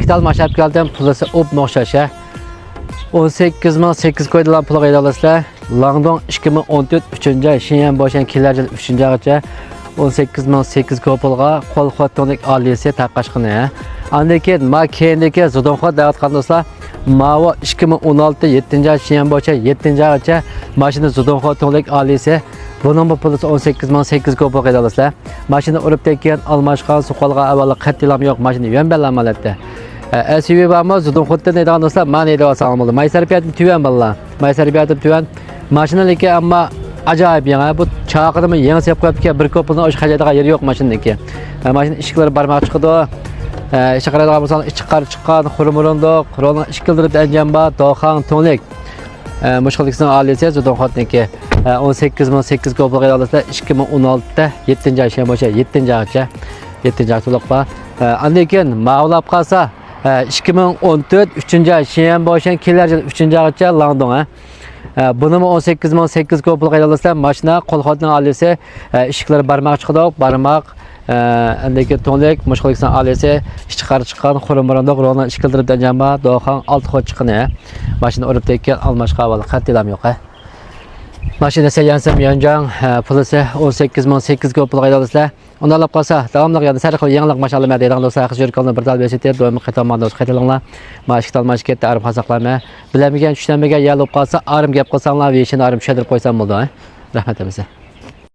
Mashiktal mashab geldim pulası op noxşaşa. 18.800 koydular pulu qaydalasizlar. Langdong 2014 3-cü Şinyan boşan kilercil 3-cü ağaca 18.800 kopulga qol xottonik aliyesi taqaşqını. Andaki ma keyindeki zudonxot dağıtqan dostlar. Mava 2016 7-ci Şinyan boşan 7-ci ağaca maşını zudonxottonik aliyesi. Bunun bu pulusu 18.800 kopul qaydalasizlar. Maşını urib tekkan almaşqan suqalga avvalo qattilam yo'q maşını yönbellanmalatdi. SUV bağımız zudun xuddi neyden dostlar mani ile olmalı. Maysarpiyatim tüven valla. Maysarpiyatim tüven. Maşinadaki ama acayip yani bu çağırımı yeni sepip koyup ki bir kopulun o şikayetiga yeri yok maşinadaki. Maşin ışıkları barmak çıkıdı. Işıkları bulsan çıkan kurumurundu. Kurulun ışıkları enjamba doğan tonik. Muşkılıksının ailesi zudun xuddi 18.800 kopul qaydalasizlar 2016'da 7-ci ay boşa 7-ci aycha 7-ci aytılık var. Andan mağlub qalsa 2014 3-cü ay Şinyan boşan kilercil 3-cü aycha Langdong. Bunun 18.800 kopul qaydalasizlar maşina qolxotning ailesi ışıkları barmak çıkıdı. Barmak andaki tonik muşkılıksının ailesi çıkan xurumurunda qurulun ışıkları enjamba doğan alt xot çıkını. Maşina urib tekkan almaşqa avval qattilam yo'q. Maşina selyansam yancan pulusu 18.800 kopul qaydalasizlar. Onu alıp qalsa, davamlıq yani sərxil yanılıq maşallah mədəydən dostlar, axı jürkanlı bir dal besitdir, doyumlu qaytanmandı qaytalınlar. Maşıqtal maşıqetdə arım xasaqlamaya. Biləməyən, düşlənməyən yəl olub qalsa, arım gəp qalsanlar və işini arım şədir qoysan buldu. Rəhmət əmizə.